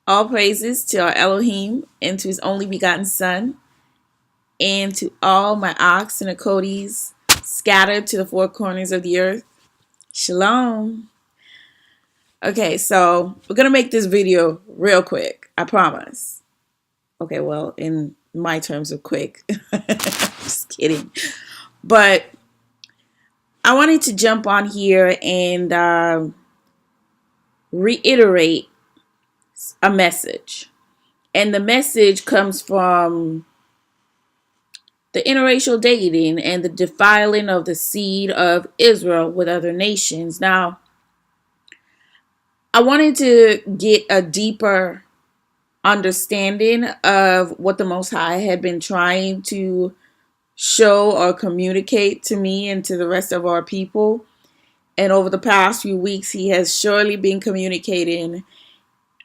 All praises to our Elohim and to his only begotten Son, and to all my ox and Akodes scattered to the four corners of the earth. Shalom. Okay, so we're going to make this video real quick. I promise. Okay, well, in my terms of quick. Just kidding. But I wanted to jump on here and reiterate a message. And the message comes from the interracial dating and the defiling of the seed of Israel with other nations. Now, I wanted to get a deeper understanding of what the Most High had been trying to show or communicate to me and to the rest of our people. And over the past few weeks, he has surely been communicating.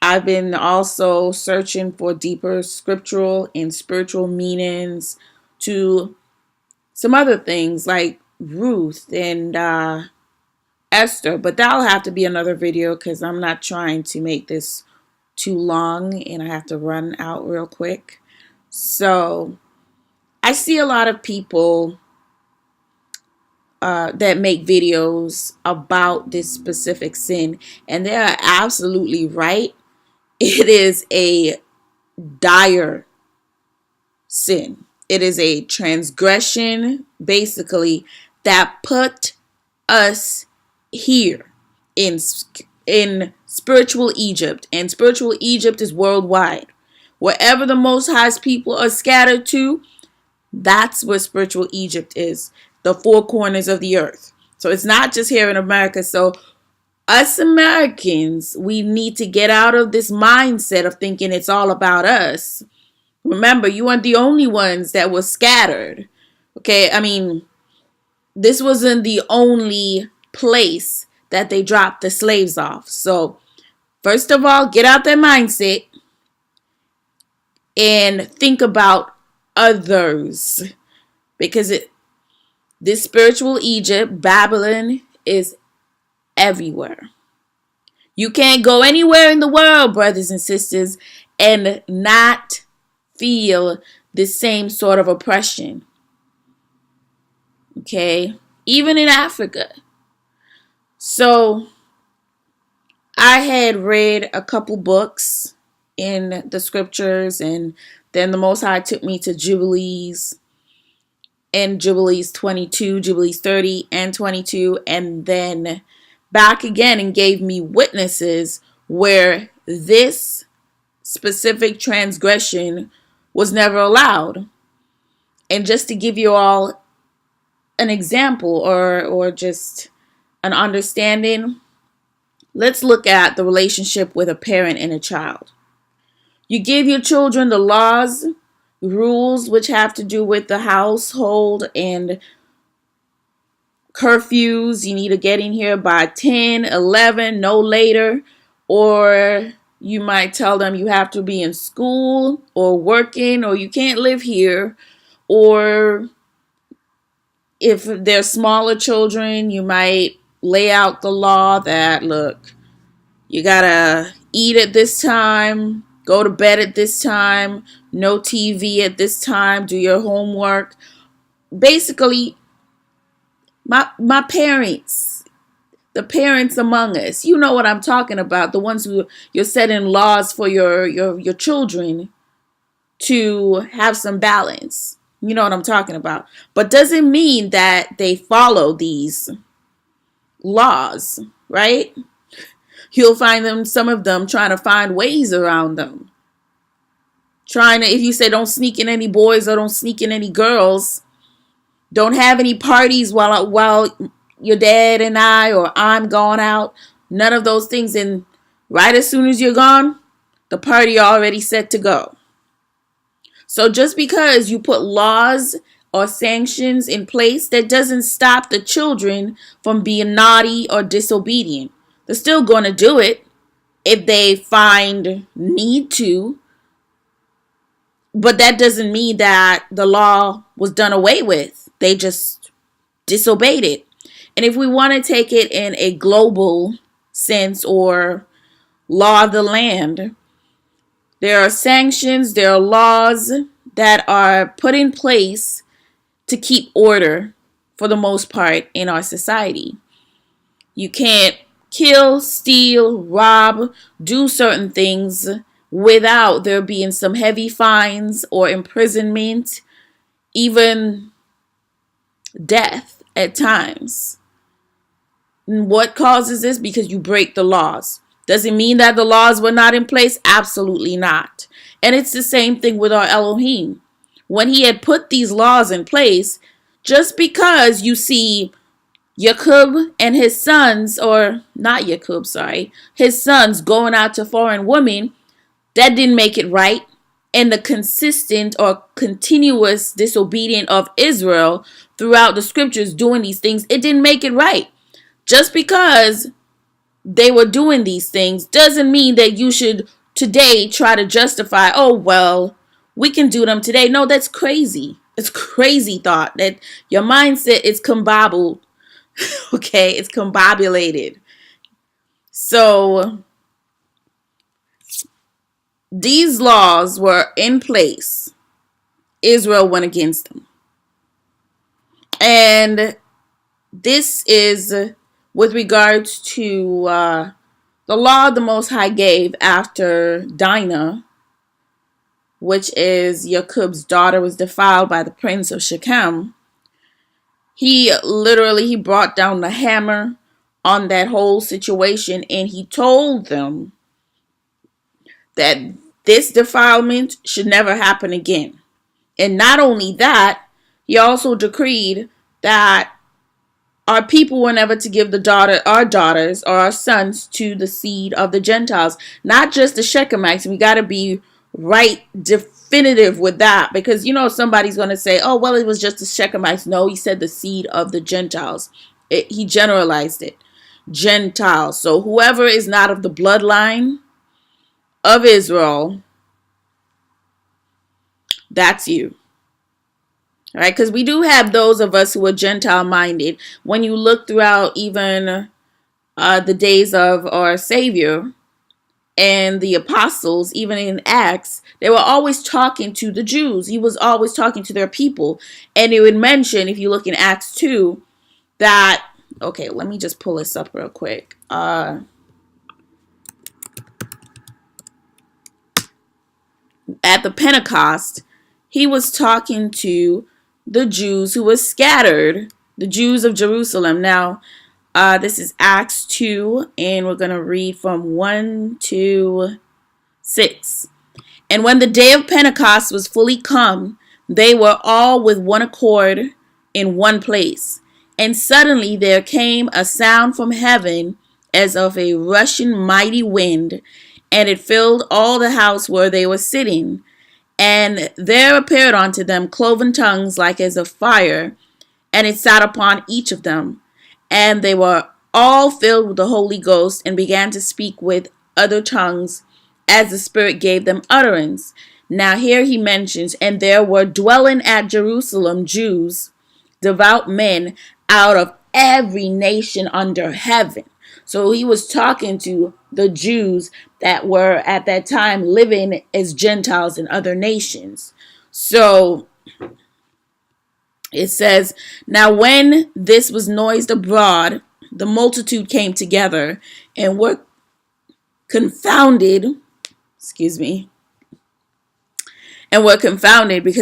I've been also searching for deeper scriptural and spiritual meanings to some other things like Ruth and Esther. But that'll have to be another video because I'm not trying to make this too long and I have to run out real quick. So I see a lot of people that make videos about this specific sin, and they are absolutely right. It is a dire sin. It is a transgression, basically, that put us here in spiritual Egypt. And spiritual Egypt is worldwide. Wherever the Most High's people are scattered to, that's where spiritual Egypt is. The four corners of the earth. So it's not just here in America. So us Americans, we need to get out of this mindset of thinking it's all about us. Remember, you weren't the only ones that were scattered. Okay, I mean, this wasn't the only place that they dropped the slaves off. So, first of all, get out that mindset and think about others. Because this spiritual Egypt, Babylon, is everywhere. You can't go anywhere in the world, brothers and sisters, and not feel the same sort of oppression. Okay? Even in Africa. So, I had read a couple books in the scriptures, and then the Most High took me to Jubilees, and Jubilees 22, Jubilees 30 and 22, and then back again and gave me witnesses where this specific transgression was never allowed. And just to give you all an example or just an understanding, let's look at the relationship with a parent and a child. You give your children the laws, rules which have to do with the household and curfews. You need to get in here by 10, 11, no later. Or you might tell them you have to be in school or working or you can't live here. Or if they're smaller children, you might lay out the law that, look, you gotta eat at this time, go to bed at this time, no TV at this time, do your homework. Basically, my parents, the parents among us, you know what I'm talking about. The ones who you're setting laws for your children to have some balance. You know what I'm talking about. But doesn't mean that they follow these laws, right? You'll find some of them trying to find ways around them. If you say don't sneak in any boys or don't sneak in any girls, don't have any parties while your dad and I or I'm gone out, none of those things. And right as soon as you're gone, the party already set to go. So just because you put laws or sanctions in place, that doesn't stop the children from being naughty or disobedient. They're still going to do it if they find need to. But that doesn't mean that the law was done away with. They just disobeyed it. And if we want to take it in a global sense or law of the land, There are sanctions, there are laws that are put in place to keep order for the most part in our society. You can't kill, steal, rob, do certain things without there being some heavy fines or imprisonment, even death at times. And what causes this? Because you break the laws. Does it mean that the laws were not in place? Absolutely not. And it's the same thing with our Elohim. When he had put these laws in place, just because you see Jacob and his sons, or not Jacob, sorry, his sons going out to foreign women, that didn't make it right. And the consistent or continuous disobedience of Israel throughout the scriptures doing these things, it didn't make it right. Just because they were doing these things doesn't mean that you should today try to justify, oh, well, we can do them today. No, that's crazy. It's crazy thought that your mindset is combobbled. Okay, it's combobulated. So these laws were in place. Israel went against them. And this is with regards to the law the Most High gave after Dinah, which is Jacob's daughter, was defiled by the prince of Shechem. He brought down the hammer on that whole situation, and he told them that this defilement should never happen again. And not only that, he also decreed that our people were never to give our daughters or our sons to the seed of the Gentiles, not just the Shechemites. We got to be right definitive with that, because somebody's going to say, oh, well, it was just the Shechemites. No, he said the seed of the Gentiles. He generalized it. Gentiles. So whoever is not of the bloodline of Israel, that's you. All right, because we do have those of us who are Gentile minded. When you look throughout even the days of our Savior and the apostles, even in Acts, they were always talking to the Jews. He was always talking to their people. And it would mention, if you look in Acts 2, that, okay, let me just pull this up real quick. At the Pentecost, he was talking to the Jews who were scattered, the Jews of Jerusalem. Now, this is Acts 2, and we're going to read from 1 to 6. And when the day of Pentecost was fully come, they were all with one accord in one place. And suddenly there came a sound from heaven as of a rushing mighty wind, and it filled all the house where they were sitting. And there appeared unto them cloven tongues like as of fire, and it sat upon each of them. And they were all filled with the Holy Ghost, and began to speak with other tongues as the Spirit gave them utterance. Now here he mentions, and there were dwelling at Jerusalem Jews, devout men, out of every nation under heaven. So he was talking to the Jews that were at that time living as Gentiles in other nations. So it says, now when this was noised abroad, the multitude came together and were confounded, because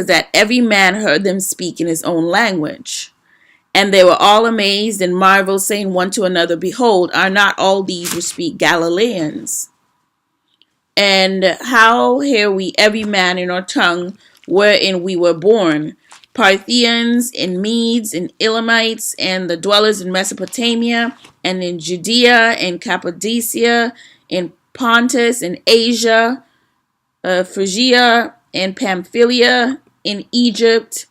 that every man heard them speak in his own language. And they were all amazed and marveled, saying one to another, behold, are not all these who speak Galileans? And how hear we every man in our tongue wherein we were born? Parthians and Medes and Elamites and the dwellers in Mesopotamia and in Judea and Cappadocia and Pontus and Asia, Phrygia and Pamphylia, in Egypt,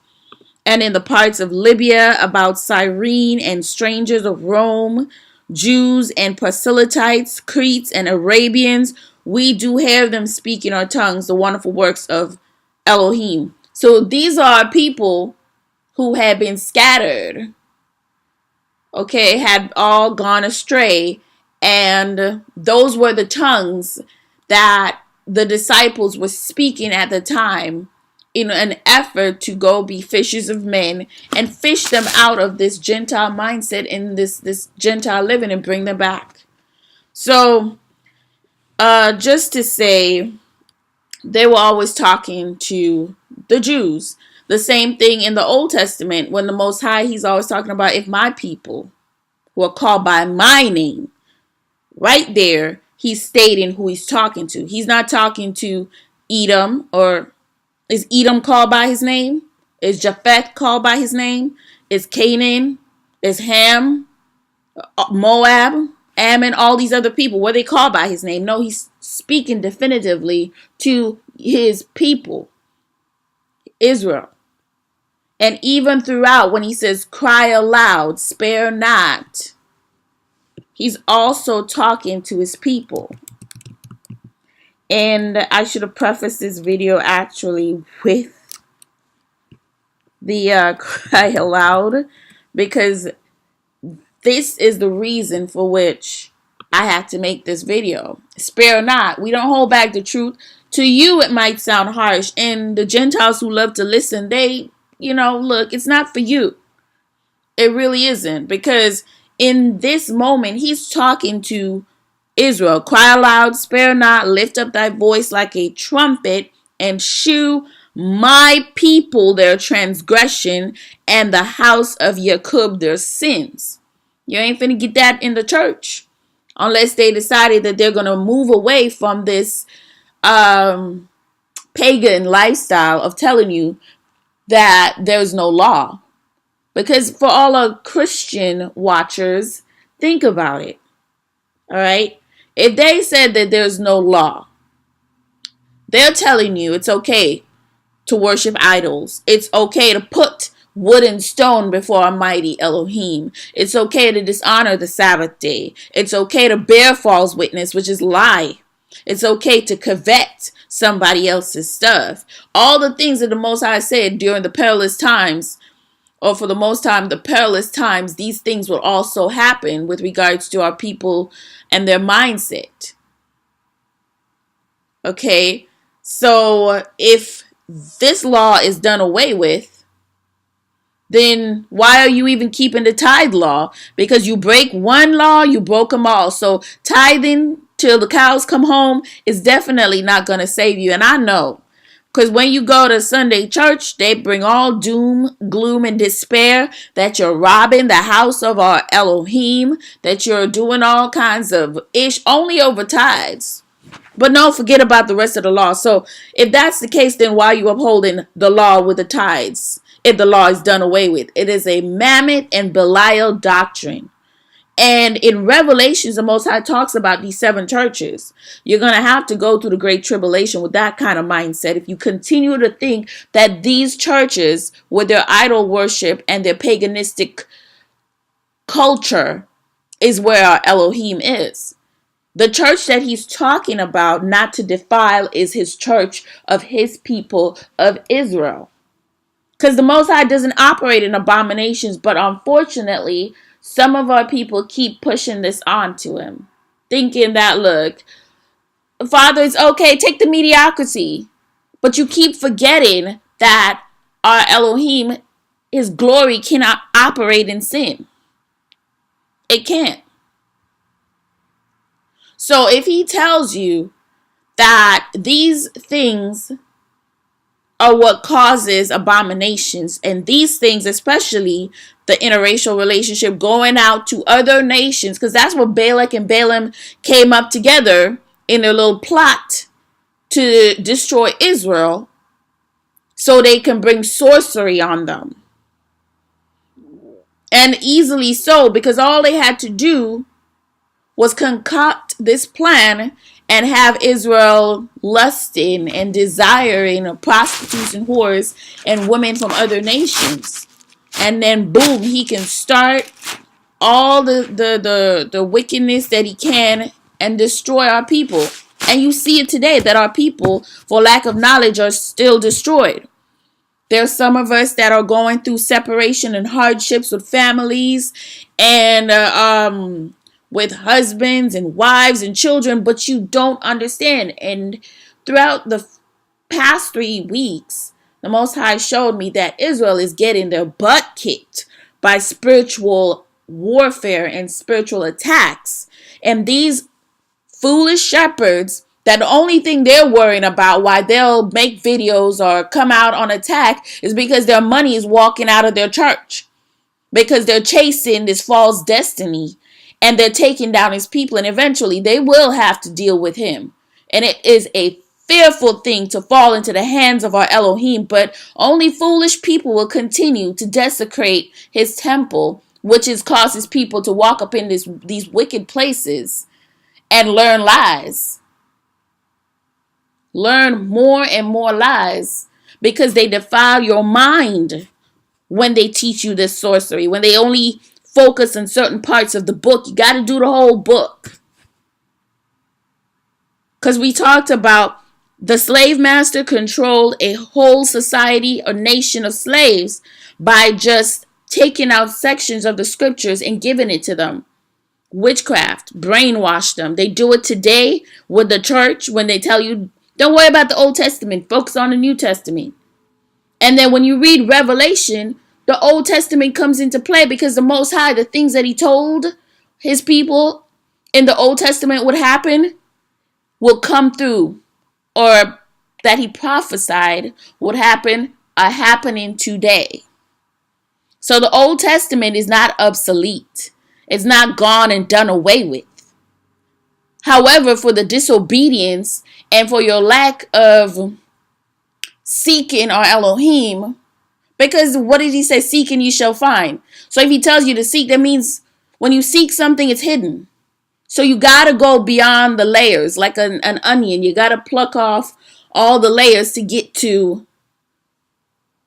and in the parts of Libya about Cyrene, and strangers of Rome, Jews and proselytes, Cretes and Arabians, we do hear them speak in our tongues the wonderful works of Elohim. So these are people who had been scattered, okay, had all gone astray, and those were the tongues that the disciples were speaking at the time in an effort to go be fishers of men and fish them out of this Gentile mindset and this Gentile living and bring them back. So, just to say, they were always talking to the Jews. The same thing in the Old Testament, when the Most High, he's always talking about, if my people who are called by my name, right there, he's stating who he's talking to. He's not talking to Edom, or is Edom called by his name? Is Japheth called by his name? Is Canaan? Is Ham? Moab? Ammon? All these other people, were they called by his name? No, he's speaking definitively to his people, Israel. And even throughout, when he says, cry aloud, spare not, he's also talking to his people. And I should have prefaced this video actually with the cry aloud, because this is the reason for which I had to make this video. Spare not. We don't hold back the truth. To you, it might sound harsh. And the Gentiles who love to listen, they, look, it's not for you. It really isn't. Because in this moment, he's talking to Israel. Cry aloud, spare not, lift up thy voice like a trumpet, and shew my people their transgression, and the house of Jacob their sins. You ain't finna get that in the church unless they decided that they're going to move away from this pagan lifestyle of telling you that there's no law. Because for all our Christian watchers, think about it. All right? If they said that there's no law, they're telling you it's okay to worship idols. It's okay to put wood and stone before Almighty Elohim. It's okay to dishonor the Sabbath day. It's okay to bear false witness, which is lie. It's okay to covet somebody else's stuff. All the things that the Most High said during the perilous times, or for the most time, the perilous times, these things will also happen with regards to our people and their mindset. Okay, so if this law is done away with, then why are you even keeping the tithe law? Because you break one law, you broke them all. So tithing till the cows come home is definitely not going to save you. And I know, because when you go to Sunday church, they bring all doom, gloom, and despair that you're robbing the house of our Elohim, that you're doing all kinds of ish only over tithes. But no, forget about the rest of the law. So if that's the case, then why are you upholding the law with the tithes if the law is done away with? It is a Mammoth and Belial doctrine. And in Revelations, the Most High talks about these 7 churches. You're going to have to go through the Great Tribulation with that kind of mindset if you continue to think that these churches, with their idol worship and their paganistic culture, is where our Elohim is. The church that he's talking about, not to defile, is his church of his people of Israel. Because the Most High doesn't operate in abominations, but unfortunately, some of our people keep pushing this on to him, thinking that, look, Father, it's okay, take the mediocrity. But you keep forgetting that our Elohim, his glory, cannot operate in sin. It can't. So if he tells you that these things are what causes abominations, and these things, especially the interracial relationship, going out to other nations, because that's where Balak and Balaam came up together in their little plot to destroy Israel so they can bring sorcery on them. And easily so, because all they had to do was concoct this plan and have Israel lusting and desiring prostitutes and whores and women from other nations. And then boom, he can start all the wickedness that he can and destroy our people. And you see it today that our people, for lack of knowledge, are still destroyed. There's some of us that are going through separation and hardships with families, and with husbands and wives and children, but you don't understand. And throughout the past 3 weeks, the Most High showed me that Israel is getting their butt kicked by spiritual warfare and spiritual attacks. And these foolish shepherds, that the only thing they're worrying about why they'll make videos or come out on attack is because their money is walking out of their church, because they're chasing this false destiny and they're taking down his people, and eventually they will have to deal with him. And it is a fearful thing to fall into the hands of our Elohim, but only foolish people will continue to desecrate his temple, which causes people to walk up in these wicked places and learn lies. Learn more and more lies, because they defile your mind when they teach you this sorcery. When they only focus on certain parts of the book, you got to do the whole book. Because we talked about the slave master controlled a whole society or nation of slaves by just taking out sections of the scriptures and giving it to them. Witchcraft, brainwash them. They do it today with the church when they tell you, don't worry about the Old Testament, focus on the New Testament. And then when you read Revelation, the Old Testament comes into play, because the Most High, the things that he told his people in the Old Testament would happen, will come through, or that he prophesied would happen, are happening today. So the Old Testament is not obsolete. It's not gone and done away with. However, for the disobedience and for your lack of seeking our Elohim, because what did he say? Seek and you shall find. So if he tells you to seek, that means when you seek something, it's hidden. So you got to go beyond the layers, like an onion. You got to pluck off all the layers to get to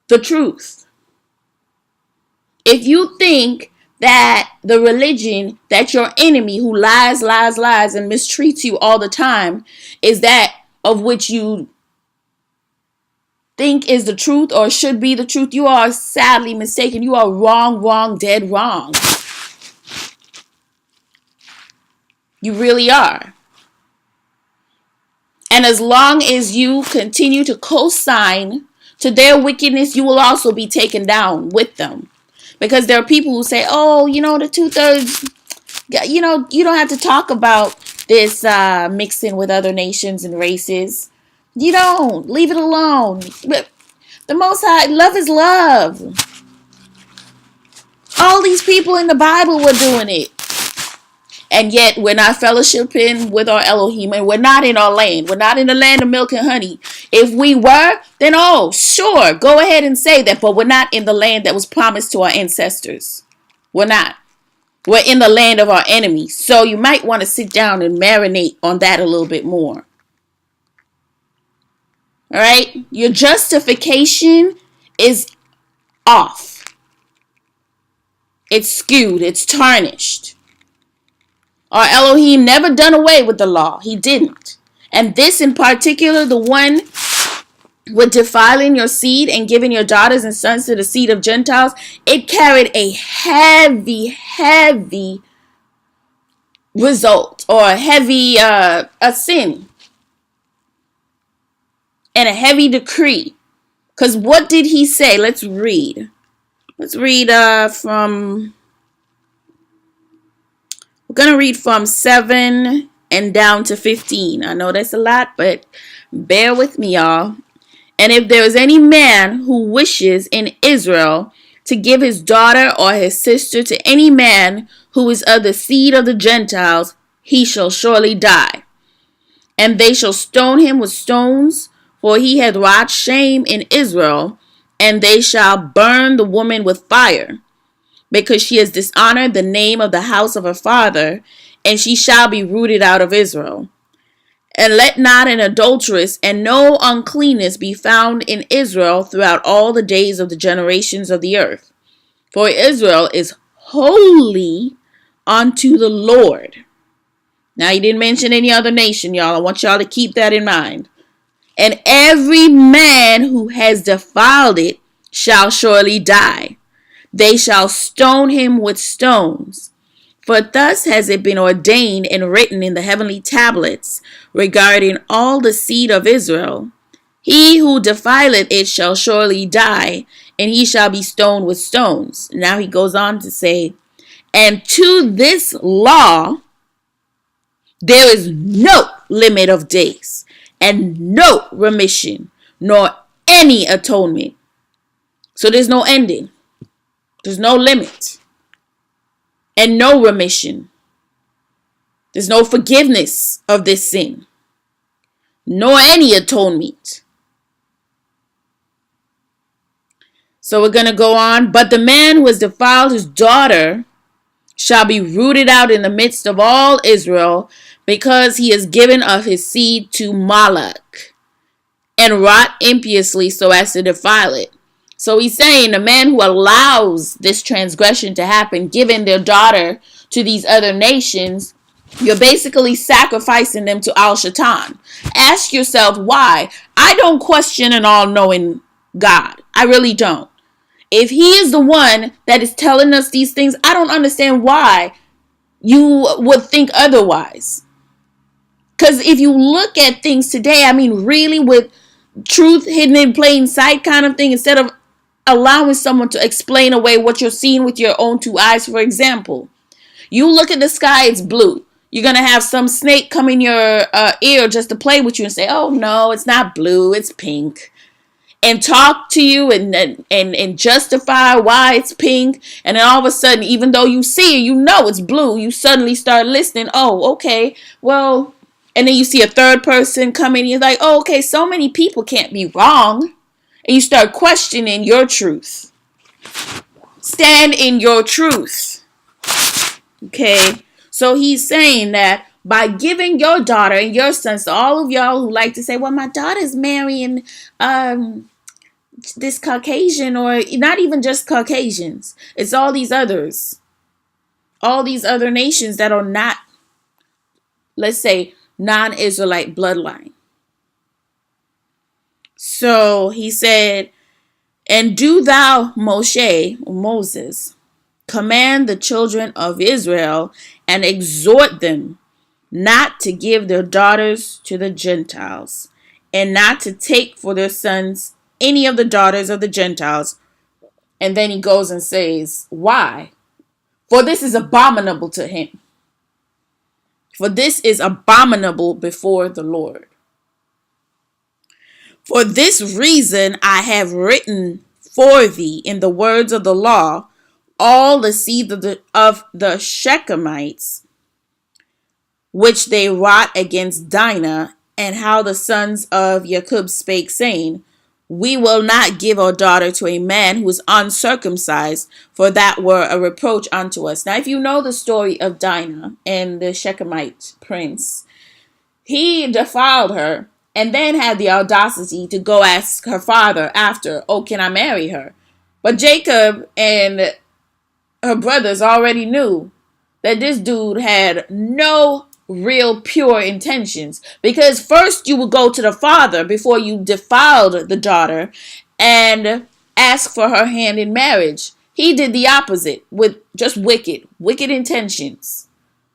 the truth. If you think that the religion that your enemy, who lies and mistreats you all the time, is that of which you think is the truth or should be the truth, you are sadly mistaken. You are wrong, dead wrong. You really are. And as long as you continue to co-sign to their wickedness, you will also be taken down with them. Because there are people who say, oh, the 2/3, you don't have to talk about this mixing with other nations and races. You don't. Leave it alone. But the Most High, love is love. All these people in the Bible were doing it. And yet we're not fellowshipping with our Elohim, and we're not in our land. We're not in the land of milk and honey. If we were, then sure, go ahead and say that. But we're not in the land that was promised to our ancestors. We're not. We're in the land of our enemies. So you might want to sit down and marinate on that a little bit more. All right? Your justification is off. It's skewed. It's tarnished. Our Elohim never done away with the law. He didn't. And this in particular, the one with defiling your seed and giving your daughters and sons to the seed of Gentiles, it carried a heavy result, or a heavy a sin and a heavy decree. Because what did he say? Let's read. We're going to read from 7 and down to 15. I know that's a lot, but bear with me, y'all. And if there is any man who wishes in Israel to give his daughter or his sister to any man who is of the seed of the Gentiles, he shall surely die. And they shall stone him with stones, for he hath wrought shame in Israel, and they shall burn the woman with fire, because she has dishonored the name of the house of her father, and she shall be rooted out of Israel. And let not an adulteress and no uncleanness be found in Israel throughout all the days of the generations of the earth. For Israel is holy unto the Lord. Now, he didn't mention any other nation, y'all. I want y'all to keep that in mind. And every man who has defiled it shall surely die. They shall stone him with stones. But thus has it been ordained and written in the heavenly tablets regarding all the seed of Israel. He who defileth it shall surely die, and he shall be stoned with stones. Now he goes on to say, and to this law there is no limit of days, and no remission, nor any atonement. So there's no ending. There's no limit. And no remission. There's no forgiveness of this sin. Nor any atonement. So we're going to go on. But the man who has defiled his daughter shall be rooted out in the midst of all Israel, because he has given of his seed to Moloch, and wrought impiously so as to defile it. So he's saying the man who allows this transgression to happen, giving their daughter to these other nations, you're basically sacrificing them to Al-Shaitan. Ask yourself why. I don't question an all-knowing God. I really don't. If he is the one that is telling us these things, I don't understand why you would think otherwise. Because if you look at things today, I mean, really with truth hidden in plain sight kind of thing, instead of allowing someone to explain away what you're seeing with your own two eyes. For example, you look at the sky, it's blue. You're going to have some snake come in your ear just to play with you and say, oh, no, it's not blue, it's pink. And talk to you and justify why it's pink. And then all of a sudden, even though you see it, you know it's blue, you suddenly start listening. Oh, okay, well, and then you see a third person come in and you're like, oh, okay, so many people can't be wrong. And you start questioning your truth. Stand in your truth. Okay, so he's saying that by giving your daughter and your sons, to all of y'all who like to say, well, my daughter's marrying this Caucasian, or not even just Caucasians. It's all these others. All these other nations that are not, let's say, non-Israelite bloodline. So he said, and do thou, Moshe, or Moses, command the children of Israel and exhort them not to give their daughters to the Gentiles, and not to take for their sons any of the daughters of the Gentiles. And then he goes and says, why? For this is abominable to him. For this is abominable before the Lord. For this reason I have written for thee in the words of the law all the seed of the Shechemites, which they wrought against Dinah, and how the sons of Jacob spake, saying, we will not give our daughter to a man who is uncircumcised, for that were a reproach unto us. Now, if you know the story of Dinah and the Shechemite prince, he defiled her and then had the audacity to go ask her father after, oh, can I marry her? But Jacob and her brothers already knew that this dude had no real pure intentions, because first you would go to the father before you defiled the daughter and ask for her hand in marriage. He did the opposite with just wicked intentions.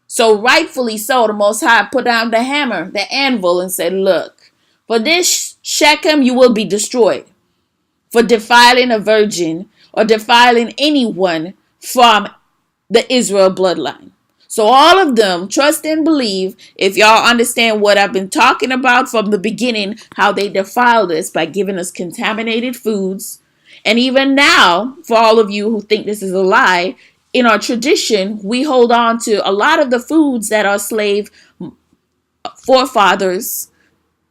So rightfully so, the Most High put down the hammer, the anvil, and said, look, for this Shechem you will be destroyed, for defiling a virgin or defiling anyone from the Israel bloodline. So all of them, trust and believe, if y'all understand what I've been talking about from the beginning, how they defiled us by giving us contaminated foods. And even now, for all of you who think this is a lie, in our tradition, we hold on to a lot of the foods that our slave forefathers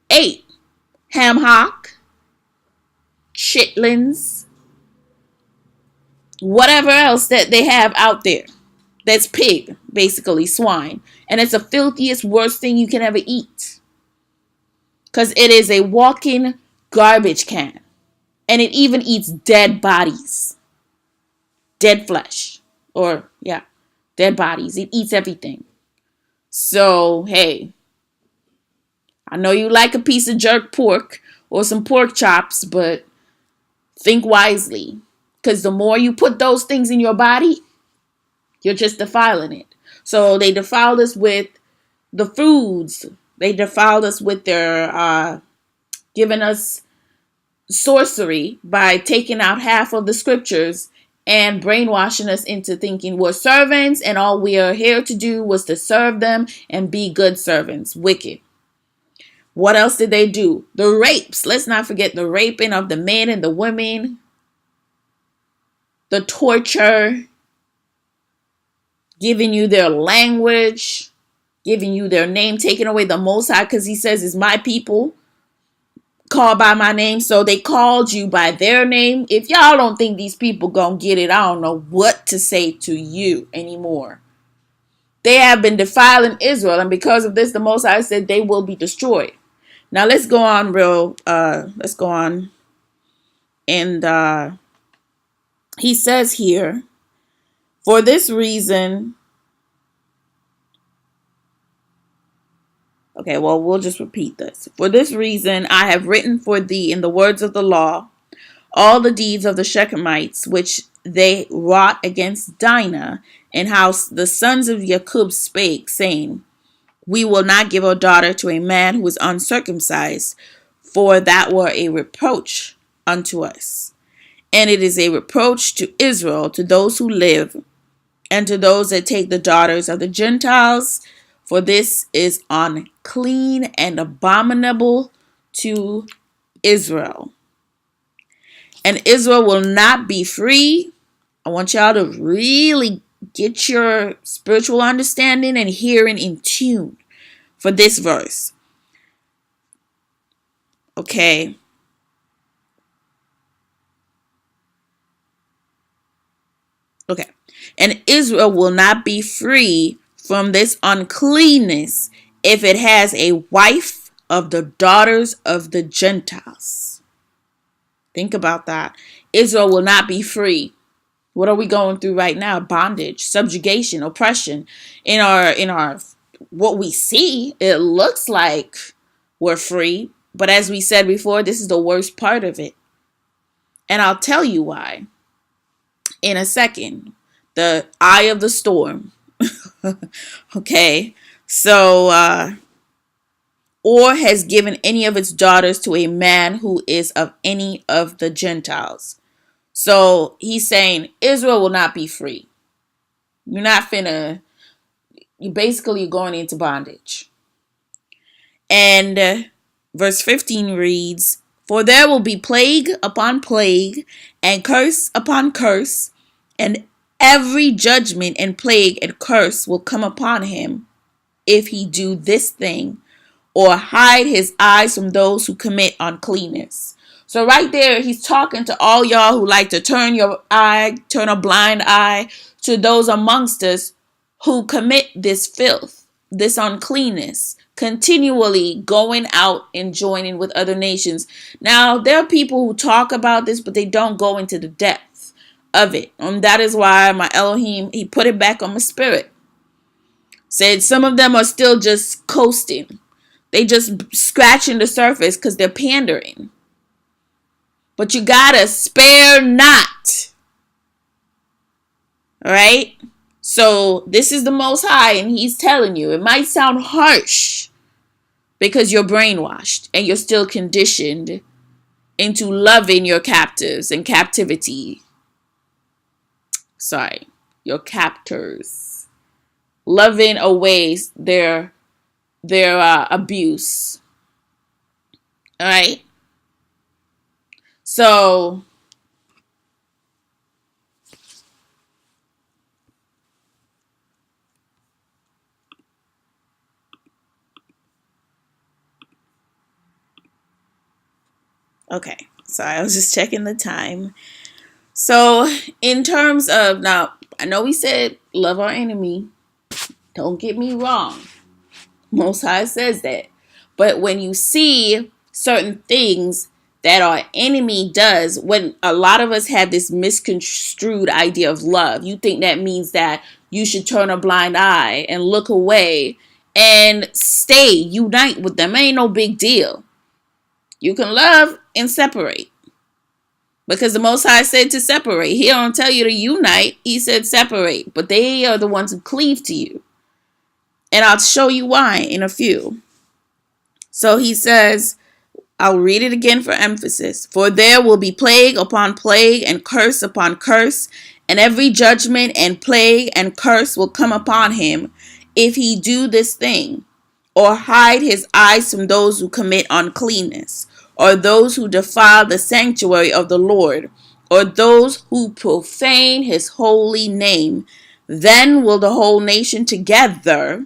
ate. Ham hock, chitlins, whatever else that they have out there. That's pig, basically swine. And it's the filthiest, worst thing you can ever eat. Because it is a walking garbage can. And it even eats dead bodies. Dead flesh. Or, yeah, dead bodies. It eats everything. So, hey, I know you like a piece of jerk pork or some pork chops, but think wisely. Because the more you put those things in your body, you're just defiling it. So they defiled us with the foods. They defiled us with their giving us sorcery by taking out half of the scriptures and brainwashing us into thinking we're servants and all we are here to do was to serve them and be good servants. Wicked. What else did they do? The rapes. Let's not forget the raping of the men and the women. The torture. Giving you their language. Giving you their name. Taking away the Most High because he says it's my people. Called by my name. So they called you by their name. If y'all don't think these people gonna get it, I don't know what to say to you anymore. They have been defiling Israel. And because of this, the Most High said they will be destroyed. Now let's go on let's go on. And he says here, for this reason, okay, well, we'll just repeat this. For this reason, I have written for thee in the words of the law, all the deeds of the Shechemites, which they wrought against Dinah, and how the sons of Jacob spake, saying, we will not give our daughter to a man who is uncircumcised, for that were a reproach unto us. And it is a reproach to Israel, to those who live, and to those that take the daughters of the Gentiles, for this is unclean and abominable to Israel. And Israel will not be free. I want y'all to really get your spiritual understanding and hearing in tune for this verse. Okay. Okay. And Israel will not be free from this uncleanness if it has a wife of the daughters of the Gentiles. Think about that. Israel will not be free. What are we going through right now? Bondage, subjugation, oppression. In our what we see, it looks like we're free. But as we said before, this is the worst part of it. And I'll tell you why in a second. The eye of the storm. Okay. So, or has given any of its daughters to a man who is of any of the Gentiles. So he's saying Israel will not be free. You're not finna, you basically going into bondage. And verse 15 reads, for there will be plague upon plague and curse upon curse, and every judgment and plague and curse will come upon him if he do this thing or hide his eyes from those who commit uncleanness. So right there, he's talking to all y'all who like to turn a blind eye to those amongst us who commit this filth, this uncleanness, continually going out and joining with other nations. Now, there are people who talk about this, but they don't go into the depth of it. And that is why my Elohim, he put it back on my spirit. Said some of them are still just coasting. They just scratching the surface because they're pandering. But you gotta spare not. All right? So this is the Most High, and he's telling you, it might sound harsh because you're brainwashed and you're still conditioned into loving your captives and captivity. Sorry, your captors. Loving away their abuse. All right? So okay, so I was just checking the time. So in terms of, now, I know we said love our enemy. Don't get me wrong. Most High says that. But when you see certain things that our enemy does, when a lot of us have this misconstrued idea of love, you think that means that you should turn a blind eye and look away and unite with them. Ain't no big deal. You can love and separate. Because the Most High said to separate. He don't tell you to unite. He said separate. But they are the ones who cleave to you. And I'll show you why in a few. So he says, I'll read it again for emphasis. For there will be plague upon plague and curse upon curse, and every judgment and plague and curse will come upon him if he do this thing, or hide his eyes from those who commit uncleanness, or those who defile the sanctuary of the Lord, or those who profane his holy name. Then will the whole nation together,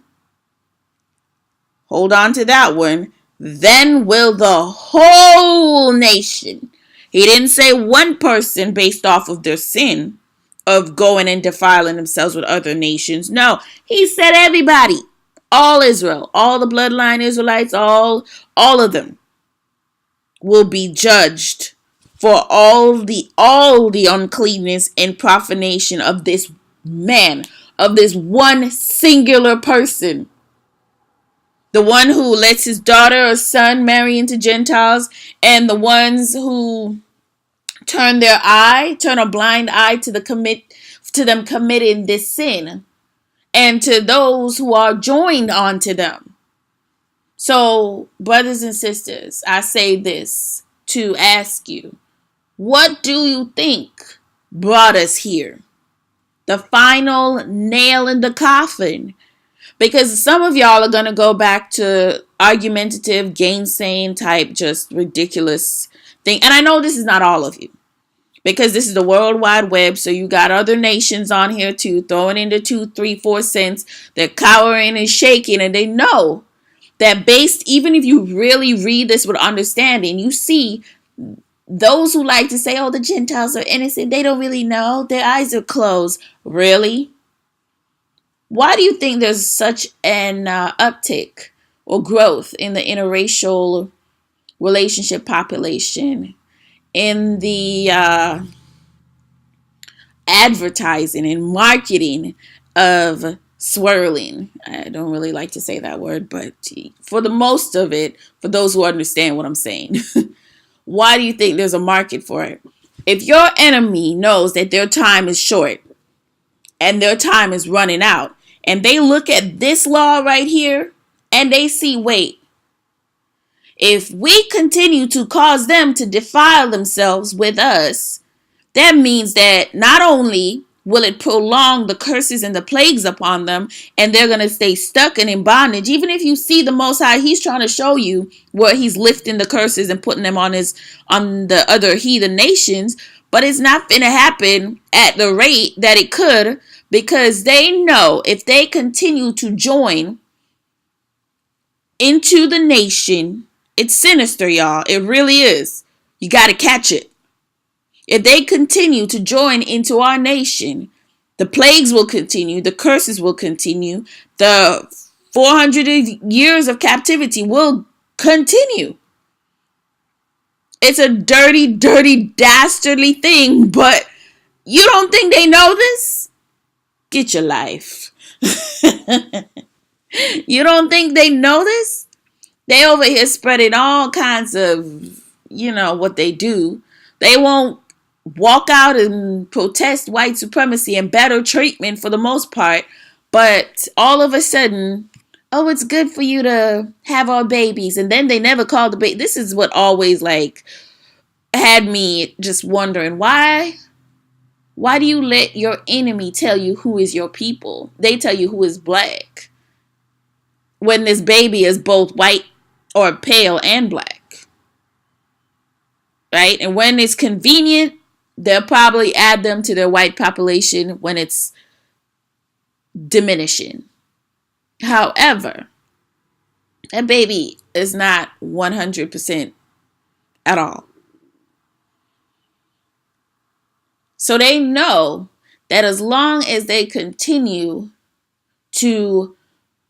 hold on to that one, then will the whole nation. He didn't say one person based off of their sin of going and defiling themselves with other nations. No, he said everybody, all Israel, all the bloodline Israelites, all of them will be judged for all the uncleanness and profanation of this man, of this one singular person. The one who lets his daughter or son marry into Gentiles, and the ones who turn a blind eye to them committing this sin, and to those who are joined onto them. So, brothers and sisters, I say this to ask you, what do you think brought us here? The final nail in the coffin. Because some of y'all are going to go back to argumentative, gainsaying type, just ridiculous thing. And I know this is not all of you. Because this is the World Wide Web. So you got other nations on here too. Throwing in the 2, 3, 4 cents. They're cowering and shaking. And they know that even if you really read this with understanding, you see those who like to say, oh, the Gentiles are innocent. They don't really know. Their eyes are closed. Really? Why do you think there's such an uptick or growth in the interracial relationship population, in the advertising and marketing of swirling? I don't really like to say that word, but for the most of it, for those who understand what I'm saying, why do you think there's a market for it? If your enemy knows that their time is short and their time is running out, and they look at this law right here, and they see, wait, if we continue to cause them to defile themselves with us, that means that not only will it prolong the curses and the plagues upon them, and they're going to stay stuck and in bondage. Even if you see the Most High, he's trying to show you where he's lifting the curses and putting them on the other heathen nations, but it's not going to happen at the rate that it could, because they know if they continue to join into the nation, it's sinister, y'all. It really is. You got to catch it. If they continue to join into our nation, the plagues will continue. The curses will continue. The 400 years of captivity will continue. It's a dirty, dirty, dastardly thing, but you don't think they know this? Get your life. You don't think they know this? They over here spreading all kinds of, what they do. They won't walk out and protest white supremacy and better treatment for the most part. But all of a sudden, oh, it's good for you to have our babies. And then they never call the baby. This is what always had me just wondering, why do you let your enemy tell you who is your people? They tell you who is black, when this baby is both white or pale and black, right? And when it's convenient, they'll probably add them to their white population when it's diminishing. However, that baby is not 100% at all. So they know that as long as they continue to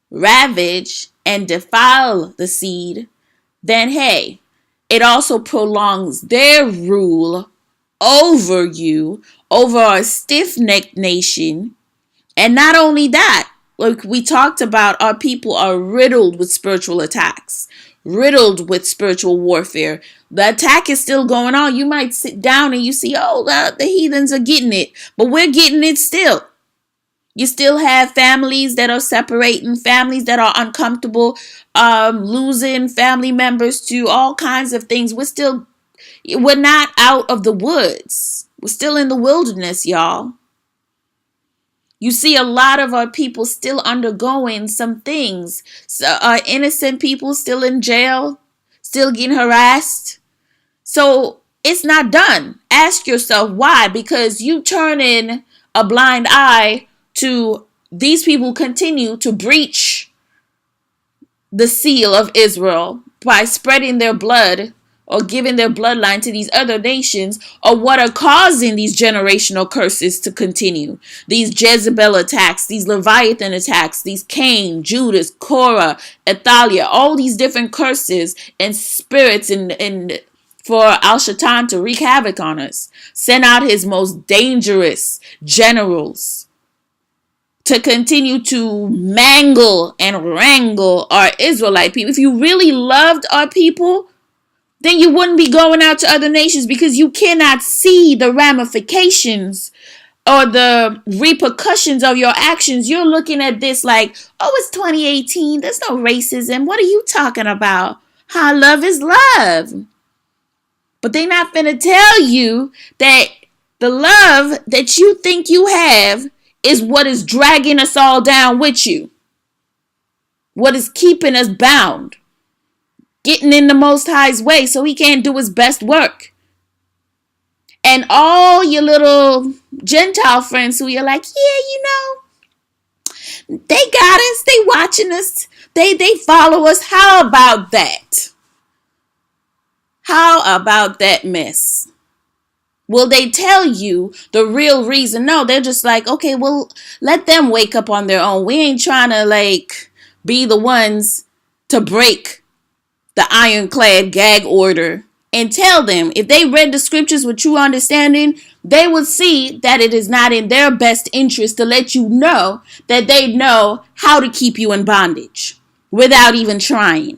ravage and defile the seed, then hey, it also prolongs their rule over you, over our stiff-necked nation. And not only that, like we talked about, our people are riddled with spiritual attacks, riddled with spiritual warfare. The attack is still going on. You might sit down and you see, the heathens are getting it, but we're getting it still. You still have families that are separating, families that are uncomfortable, losing family members to all kinds of things. We're not out of the woods. We're still in the wilderness, y'all. You see a lot of our people still undergoing some things. So, innocent people still in jail, still getting harassed. So it's not done. Ask yourself why. Because you turn in a blind eye to these people continue to breach the seal of Israel by spreading their blood or giving their bloodline to these other nations, or what are causing these generational curses to continue. These Jezebel attacks, these Leviathan attacks, these Cain, Judas, Korah, Athaliah, all these different curses and spirits and for Al-Shaitan to wreak havoc on us. Send out his most dangerous generals to continue to mangle and wrangle our Israelite people. If you really loved our people, then you wouldn't be going out to other nations, because you cannot see the ramifications or the repercussions of your actions. You're looking at this like, oh, it's 2018. There's no racism. What are you talking about? How love is love. But they're not finna tell you that the love that you think you have is what is dragging us all down with you. What is keeping us bound. Getting in the Most High's way so he can't do his best work. And all your little Gentile friends who you're like, yeah, they got us. They watching us. They follow us. How about that? How about that mess? Will they tell you the real reason? No, they're just like, okay, well, let them wake up on their own. We ain't trying to be the ones to break the ironclad gag order. And tell them, if they read the scriptures with true understanding, they will see that it is not in their best interest to let you know that they know how to keep you in bondage without even trying.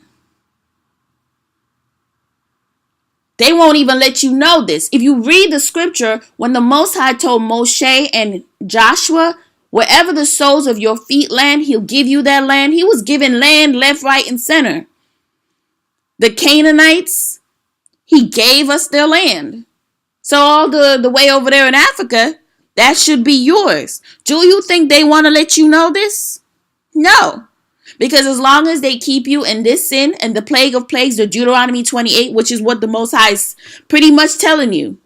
They won't even let you know this. If you read the scripture, when the Most High told Moshe and Joshua, wherever the soles of your feet land, he'll give you that land. He was giving land left, right, and center. The Canaanites, he gave us their land. So all the way over there in Africa, that should be yours. Do you think they want to let you know this? No. Because as long as they keep you in this sin and the plague of plagues, the Deuteronomy 28, which is what the Most High is pretty much telling you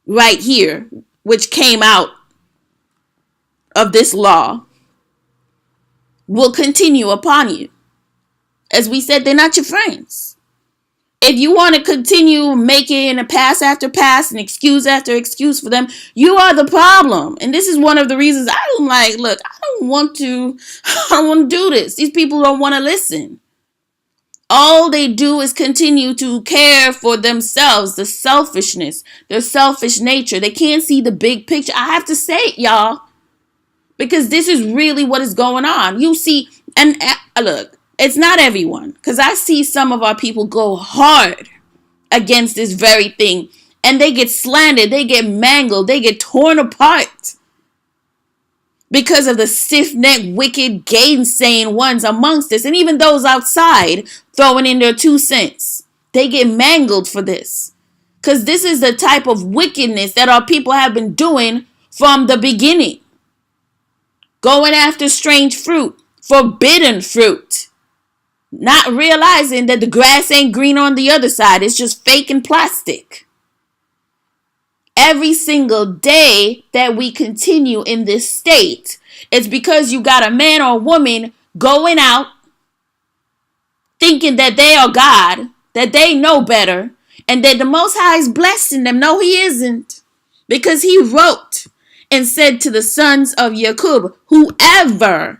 right here, which came out of this law, will continue upon you. As we said, they're not your friends. If you want to continue making a pass after pass and excuse after excuse for them, you are the problem. And this is one of the reasons I don't want to do this. These people don't want to listen. All they do is continue to care for themselves, the selfishness, their selfish nature. They can't see the big picture. I have to say it, y'all, because this is really what is going on. You see, and look, it's not everyone, because I see some of our people go hard against this very thing, and they get slandered, they get mangled, they get torn apart because of the stiff-necked, wicked, gainsaying ones amongst us, and even those outside throwing in their 2 cents. They get mangled for this, because this is the type of wickedness that our people have been doing from the beginning. Going after strange fruit, forbidden fruit. Not realizing that the grass ain't green on the other side. It's just fake and plastic. Every single day that we continue in this state, it's because you got a man or a woman going out thinking that they are God, that they know better, and that the Most High is blessing them. No, he isn't. Because he wrote and said to the sons of Jacob, whoever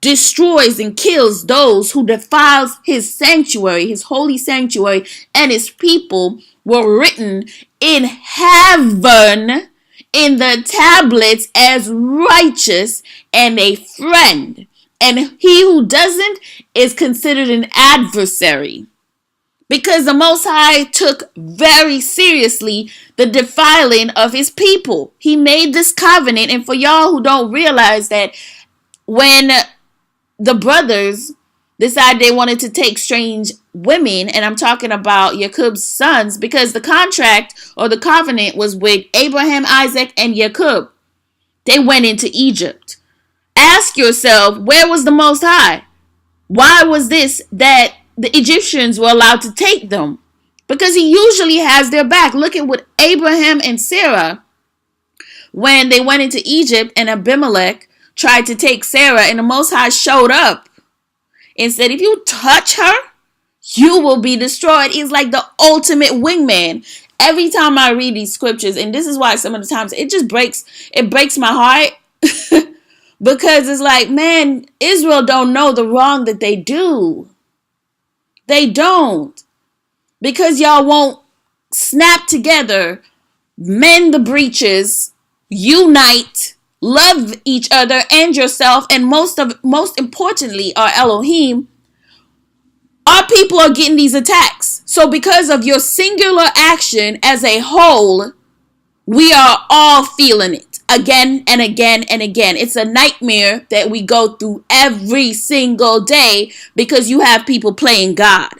destroys and kills those who defiles his sanctuary, his holy sanctuary, and his people were written in heaven in the tablets as righteous and a friend. And he who doesn't is considered an adversary. Because the Most High took very seriously the defiling of his people. He made this covenant. And for y'all who don't realize that, when the brothers decided they wanted to take strange women, and I'm talking about Jacob's sons, because the contract or the covenant was with Abraham, Isaac, and Jacob. They went into Egypt. Ask yourself, where was the Most High? Why was this that the Egyptians were allowed to take them? Because he usually has their back. Look at what Abraham and Sarah, when they went into Egypt and Abimelech tried to take Sarah, and the Most High showed up and said, if you touch her, you will be destroyed. He's like the ultimate wingman. Every time I read these scriptures, and this is why some of the times it breaks my heart. Because it's like, man, Israel don't know the wrong that they do. They don't. Because y'all won't snap together, mend the breaches, unite, love each other and yourself, and most importantly, our Elohim. Our people are getting these attacks. So because of your singular action as a whole, we are all feeling it again and again and again. It's a nightmare that we go through every single day because you have people playing God.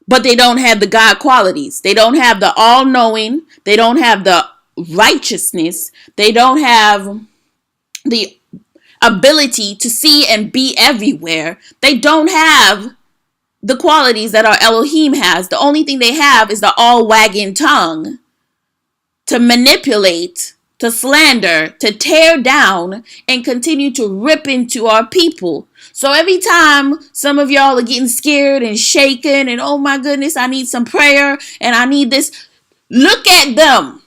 But they don't have the God qualities. They don't have the all-knowing. They don't have the righteousness. They don't have the ability to see and be everywhere. They don't have the qualities that our Elohim has. The only thing they have is the all-wagging tongue to manipulate, to slander, to tear down, and continue to rip into our people. So every time some of y'all are getting scared and shaken and, oh my goodness, I need some prayer and I need this, look at them.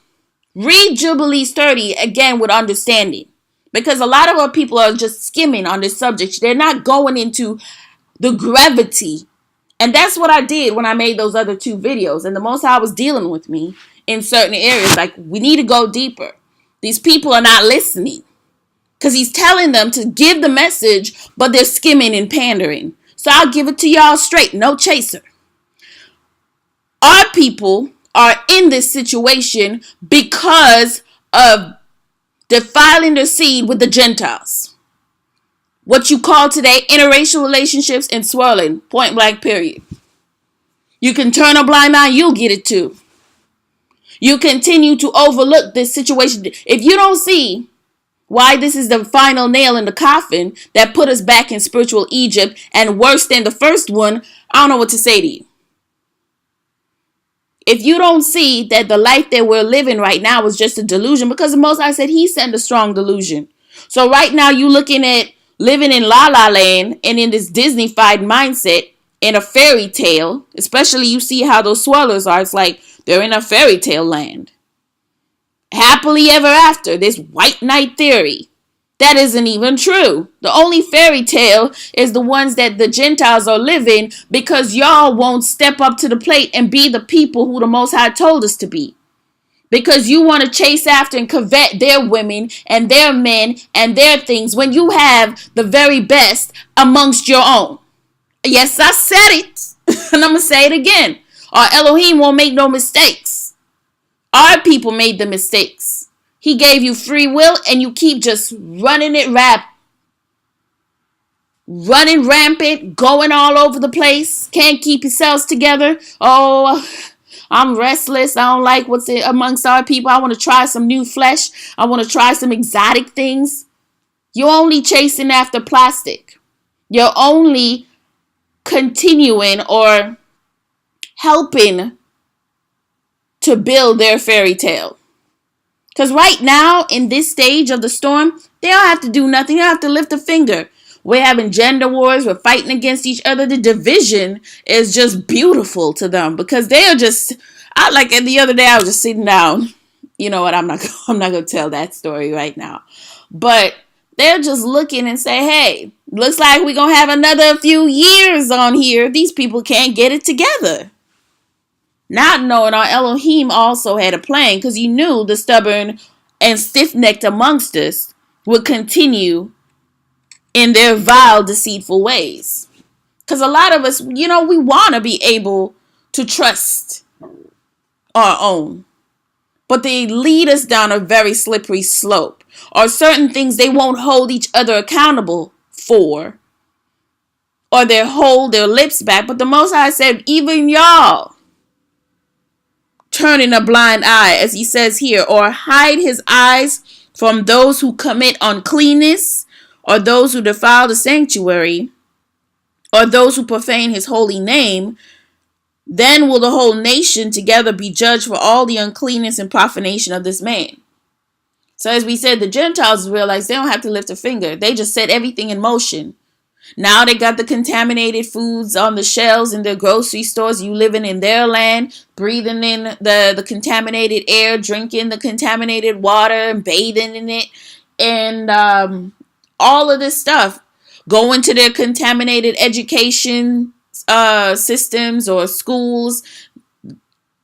Read Jubilees 30 again with understanding. Because a lot of our people are just skimming on this subject. They're not going into the gravity. And that's what I did when I made those other two videos. And the Most High was dealing with me in certain areas. Like, we need to go deeper. These people are not listening. Because he's telling them to give the message, but they're skimming and pandering. So I'll give it to y'all straight. No chaser. Our people are in this situation because of defiling their seed with the Gentiles. What you call today interracial relationships and swirling. Point blank, period. You can turn a blind eye, you'll get it too. You continue to overlook this situation. If you don't see why this is the final nail in the coffin that put us back in spiritual Egypt and worse than the first one, I don't know what to say to you. If you don't see that the life that we're living right now is just a delusion, because the Most High said he sent a strong delusion. So right now you looking at living in La La Land and in this Disney-fied mindset in a fairy tale, especially you see how those swirlers are. It's like they're in a fairy tale land. Happily ever after, this white knight theory. That isn't even true. The only fairy tale is the ones that the Gentiles are living because y'all won't step up to the plate and be the people who the Most High told us to be. Because you want to chase after and covet their women and their men and their things when you have the very best amongst your own. Yes, I said it. And I'm going to say it again. Our Elohim won't make no mistakes. Our people made the mistakes. He gave you free will and you keep just running rampant, going all over the place. Can't keep yourselves together. Oh, I'm restless. I don't like what's amongst our people. I want to try some new flesh. I want to try some exotic things. You're only chasing after plastic. You're only continuing or helping to build their fairy tale. Because right now, in this stage of the storm, they don't have to do nothing. They don't have to lift a finger. We're having gender wars. We're fighting against each other. The division is just beautiful to them because they are just, the other day I was just sitting down. You know what? I'm not going to tell that story right now. But they're just looking and say, hey, looks like we're going to have another few years on here. These people can't get it together. Not knowing our Elohim also had a plan because he knew the stubborn and stiff-necked amongst us would continue in their vile, deceitful ways. Because a lot of us, we want to be able to trust our own. But they lead us down a very slippery slope. Or certain things they won't hold each other accountable for. Or they hold their lips back. But the Most High said, even y'all turning a blind eye, as he says here, or hide his eyes from those who commit uncleanness, or those who defile the sanctuary, or those who profane his holy name, then will the whole nation together be judged for all the uncleanness and profanation of this man. So as we said, the Gentiles realize they don't have to lift a finger. They just set everything in motion. Now they got the contaminated foods on the shelves in their grocery stores. You living in their land, breathing in the contaminated air, drinking the contaminated water and bathing in it. And all of this stuff. Going to their contaminated education systems or schools.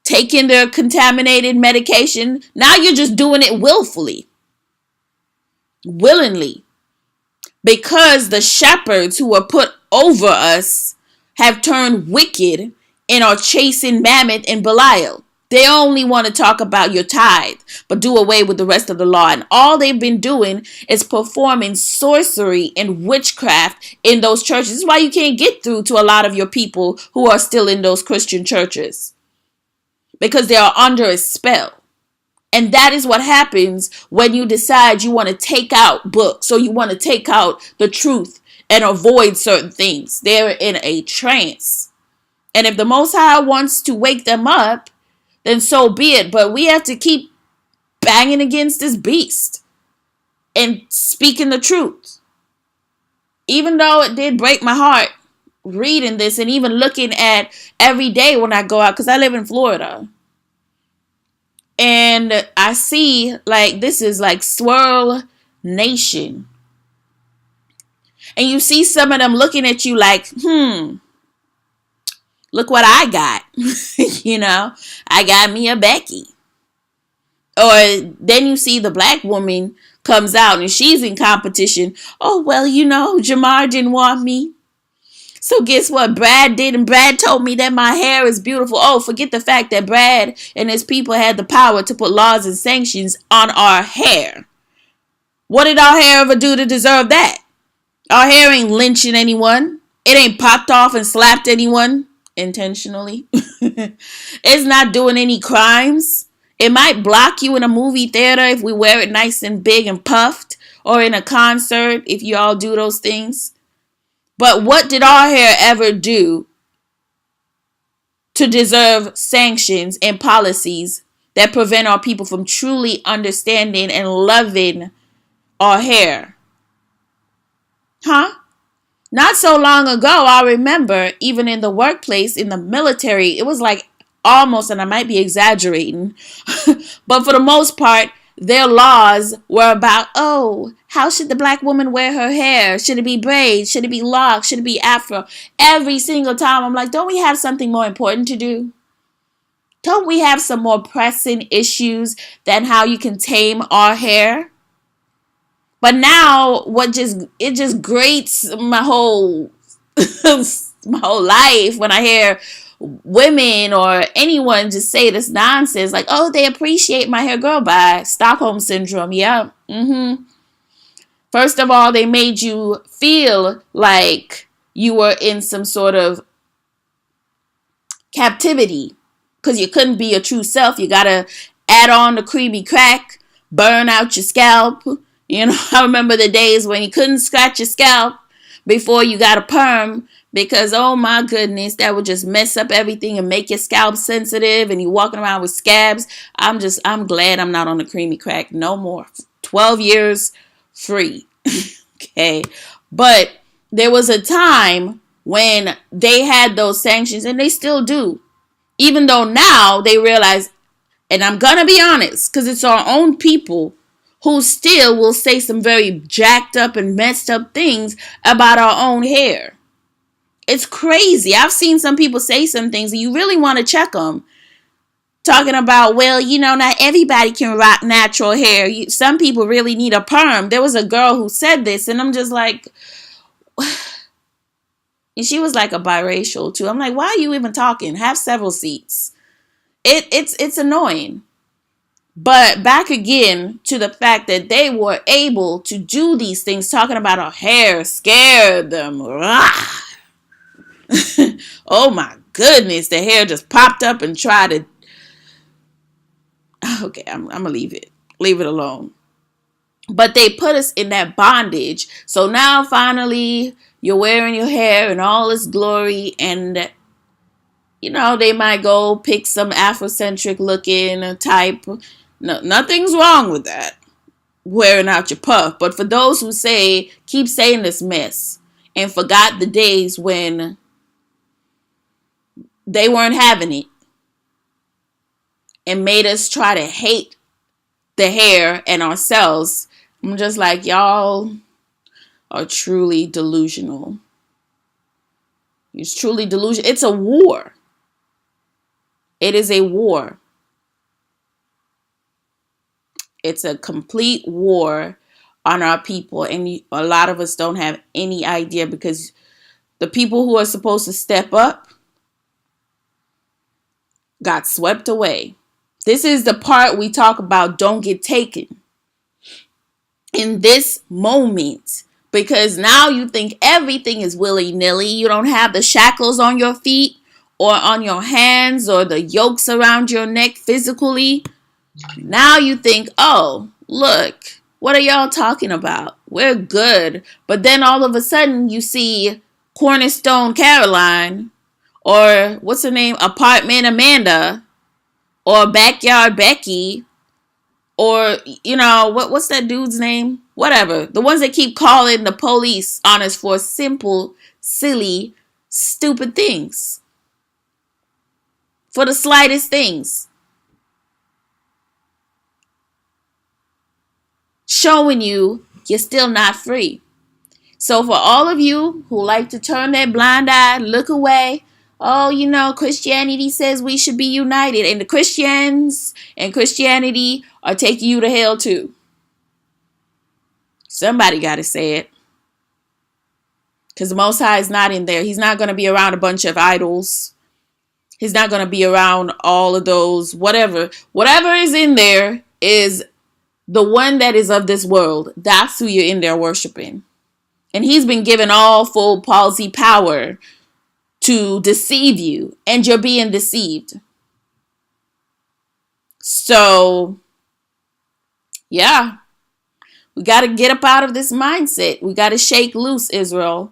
Taking their contaminated medication. Now you're just doing it willfully. Willingly. Because the shepherds who were put over us have turned wicked and are chasing Mammoth and Belial. They only want to talk about your tithe, but do away with the rest of the law. And all they've been doing is performing sorcery and witchcraft in those churches. This is why you can't get through to a lot of your people who are still in those Christian churches. Because they are under a spell. And that is what happens when you decide you want to take out books or you want to take out the truth and avoid certain things. They're in a trance. And if the Most High wants to wake them up, then so be it. But we have to keep banging against this beast and speaking the truth. Even though it did break my heart reading this and even looking at every day when I go out, because I live in Florida. And I see like this is like Swirl Nation. And you see some of them looking at you like, look what I got. You know, I got me a Becky. Or then you see the black woman comes out and she's in competition. Oh, well, you know, Jamar didn't want me. So guess what Brad did? And Brad told me that my hair is beautiful. Oh, forget the fact that Brad and his people had the power to put laws and sanctions on our hair. What did our hair ever do to deserve that? Our hair ain't lynching anyone. It ain't popped off and slapped anyone intentionally. It's not doing any crimes. It might block you in a movie theater if we wear it nice and big and puffed. Or in a concert if you all do those things. But what did our hair ever do to deserve sanctions and policies that prevent our people from truly understanding and loving our hair? Not so long ago, I remember, even in the workplace, in the military, it was like almost, and I might be exaggerating, but for the most part, their laws were about, oh, how should the black woman wear her hair? Should it be braids? Should it be locks? Should it be afro? Every single time I'm like, don't we have something more important to do? Don't we have some more pressing issues than how you can tame our hair? But now it just grates my whole my whole life when I hear women or anyone just say this nonsense like, oh, they appreciate my hair. Girl, bye. Stockholm syndrome. Yeah. First of all, they made you feel like you were in some sort of captivity because you couldn't be your true self. You got to add on the creamy crack, burn out your scalp. You know, I remember the days when you couldn't scratch your scalp before you got a perm. Because, oh my goodness, that would just mess up everything and make your scalp sensitive and you walking around with scabs. I'm glad I'm not on the creamy crack no more. 12 years free. Okay. But there was a time when they had those sanctions and they still do. Even though now they realize, and I'm going to be honest, because it's our own people who still will say some very jacked up and messed up things about our own hair. It's crazy. I've seen some people say some things and you really want to check them. Talking about, well, you know, not everybody can rock natural hair. Some people really need a perm. There was a girl who said this and I'm just like, And she was like a biracial too. I'm like, why are you even talking? Have several seats. It's annoying. But back again to the fact that they were able to do these things, talking about her hair scared them. Oh my goodness, the hair just popped up and tried to. Okay, I'm gonna leave it alone. But they put us in that bondage. So now finally you're wearing your hair in all its glory, and they might go pick some Afrocentric looking type. No, nothing's wrong with that, wearing out your puff. But for those who keep saying this mess and forgot the days when they weren't having it and made us try to hate the hair and ourselves, I'm just like, y'all are truly delusional. It's truly delusional. It's a war. It is a war. It's a complete war on our people. And a lot of us don't have any idea, because the people who are supposed to step up got swept away. This is the part we talk about, don't get taken in this moment, because now you think everything is willy-nilly. You don't have the shackles on your feet or on your hands or the yokes around your neck physically. Now you think, oh, look, what are y'all talking about? We're good. But then all of a sudden you see Cornerstone Caroline, or what's her name? Apartment Amanda, or Backyard Becky, or, what's that dude's name? Whatever. The ones that keep calling the police on us for simple, silly, stupid things. For the slightest things. Showing you're still not free. So for all of you who like to turn that blind eye, look away, oh, Christianity says we should be united, and the Christians and Christianity are taking you to hell too. Somebody got to say it. Because the Most High is not in there. He's not going to be around a bunch of idols. He's not going to be around all of those, whatever. Whatever is in there is the one that is of this world. That's who you're in there worshiping. And he's been given all full palsy power to deceive you. And you're being deceived. So, yeah. We got to get up out of this mindset. We got to shake loose, Israel.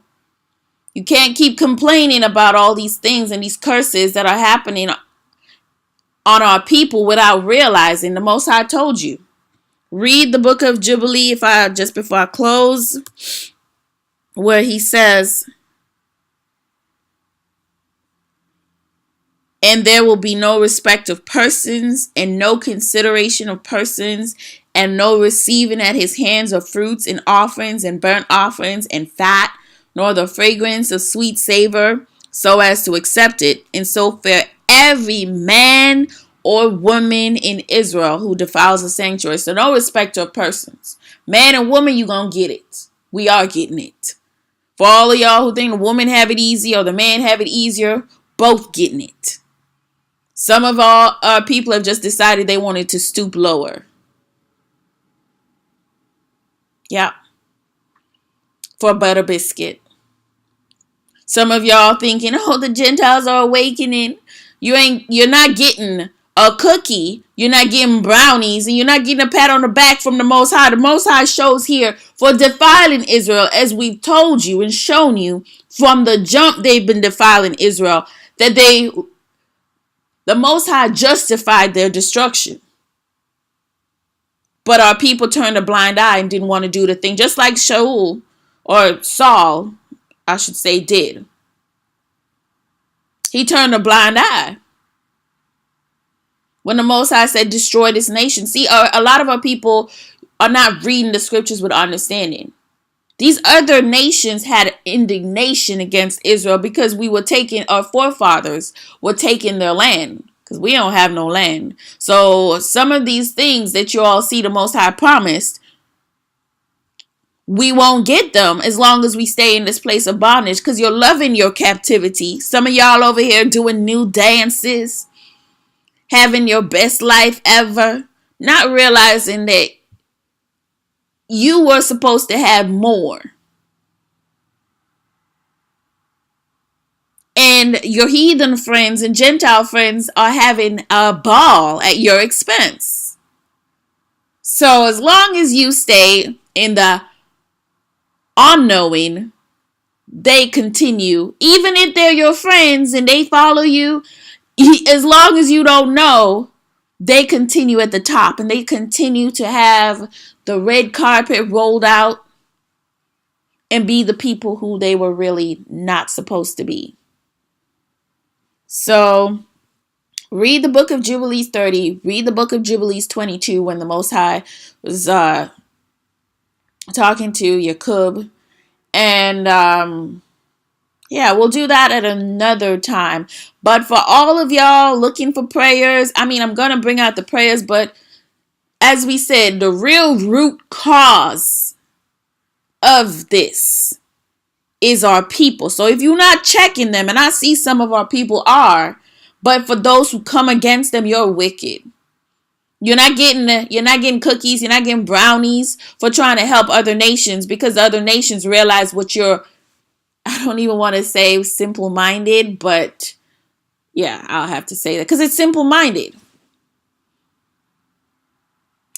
You can't keep complaining about all these things and these curses that are happening on our people without realizing the Most High told you. Read the book of Jubilee just before I close, where he says, and there will be no respect of persons, and no consideration of persons, and no receiving at his hands of fruits and offerings and burnt offerings and fat, nor the fragrance of sweet savor, so as to accept it. And so for every man or woman in Israel who defiles the sanctuary. So no respect of persons. Man and woman, you gonna get it. We are getting it. For all of y'all who think the woman have it easy or the man have it easier, both getting it. Some of our people have just decided they wanted to stoop lower. Yeah. For a butter biscuit. Some of y'all thinking, oh, the Gentiles are awakening. You're not getting a cookie. You're not getting brownies, and you're not getting a pat on the back from the Most High. The Most High shows here for defiling Israel, as we've told you and shown you from the jump they've been defiling Israel, that the Most High justified their destruction. But our people turned a blind eye and didn't want to do the thing, just like Saul, I should say, did. He turned a blind eye. When the Most High said, destroy this nation. See, a lot of our people are not reading the scriptures with understanding. These other nations had indignation against Israel because our forefathers were taking their land. Because we don't have no land. So some of these things that you all see the Most High promised, we won't get them as long as we stay in this place of bondage, because you're loving your captivity. Some of y'all over here doing new dances, having your best life ever, not realizing that you were supposed to have more. And your heathen friends and Gentile friends are having a ball at your expense. So as long as you stay in the unknowing, they continue. Even if they're your friends and they follow you, as long as you don't know, they continue at the top, and they continue to have the red carpet rolled out and be the people who they were really not supposed to be. So read the book of Jubilees 30, read the book of Jubilees 22, when the Most High was talking to Jacob. And yeah, we'll do that at another time. But for all of y'all looking for prayers, I'm going to bring out the prayers, but as we said, the real root cause of this is our people. So if you're not checking them, and I see some of our people are, but for those who come against them, you're wicked. You're not getting cookies, you're not getting brownies for trying to help other nations, because other nations realize what you're, I don't even want to say simple-minded, but yeah, I'll have to say that because it's simple-minded.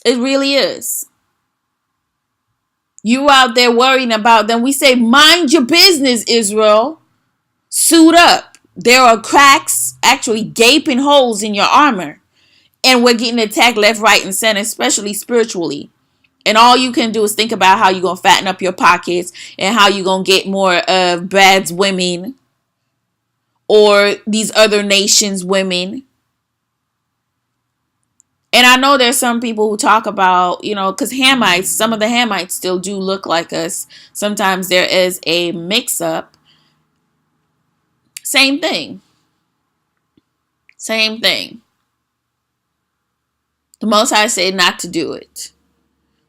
It really is. You out there worrying about them. We say, mind your business, Israel. Suit up. There are cracks, actually gaping holes in your armor. And we're getting attacked left, right, and center, especially spiritually. And all you can do is think about how you're going to fatten up your pockets and how you're going to get more of Brad's women or these other nations' women. And I know there's some people who talk about, because Hamites, some of the Hamites still do look like us. Sometimes there is a mix-up. Same thing. Same thing. The Most High said not to do it.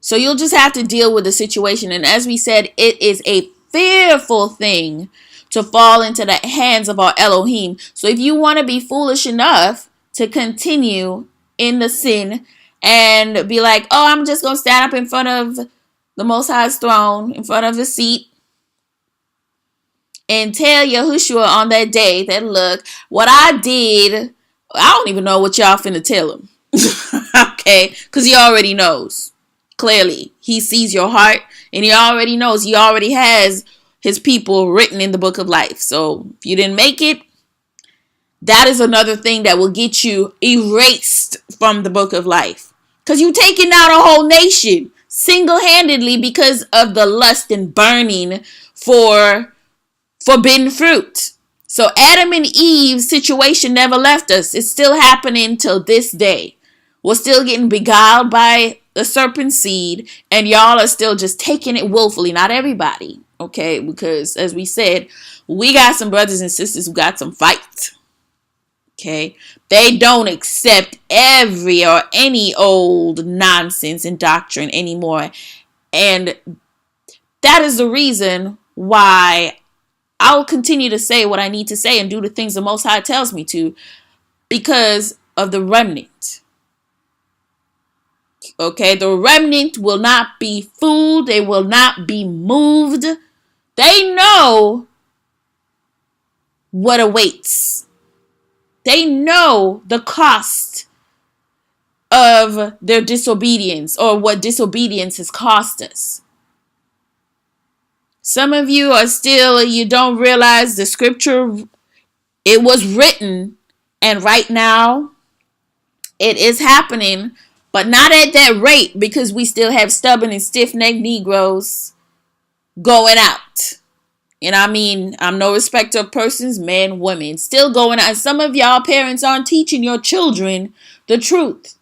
So you'll just have to deal with the situation. And as we said, it is a fearful thing to fall into the hands of our Elohim. So if you want to be foolish enough to continue in the sin and be like, oh, I'm just going to stand up in front of the Most High's throne, in front of the seat, and tell Yahushua on that day that, look, what I did, I don't even know what y'all finna tell him. Okay? Because he already knows. Clearly. He sees your heart, and he already knows. He already has his people written in the book of life. So if you didn't make it, that is another thing that will get you erased from the book of life. Because you're taking out a whole nation single-handedly because of the lust and burning for forbidden fruit. So Adam and Eve's situation never left us. It's still happening till this day. We're still getting beguiled by the serpent seed, and y'all are still just taking it willfully. Not everybody, okay? Because as we said, we got some brothers and sisters who got some fight. Okay, they don't accept every or any old nonsense and doctrine anymore. And that is the reason why I'll continue to say what I need to say and do the things the Most High tells me to, because of the remnant. Okay, the remnant will not be fooled. They will not be moved. They know what awaits. They know the cost of their disobedience, or what disobedience has cost us. Some of you are still, you don't realize the scripture, it was written, and right now it is happening, but not at that rate, because we still have stubborn and stiff-necked Negroes going out. And I'm no respecter of persons, men, women, still going out. And some of y'all parents aren't teaching your children the truth.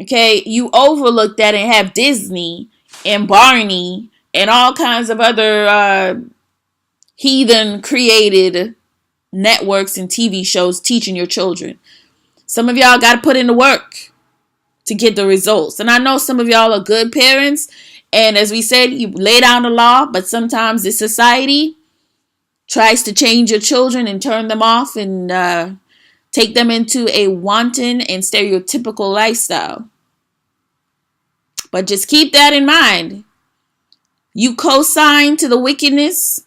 Okay, you overlook that and have Disney and Barney and all kinds of other heathen created networks and TV shows teaching your children. Some of y'all got to put in the work to get the results. And I know some of y'all are good parents, And as we said, you lay down the law, but sometimes this society tries to change your children and turn them off and take them into a wanton and stereotypical lifestyle. But just keep that in mind. You co-sign to the wickedness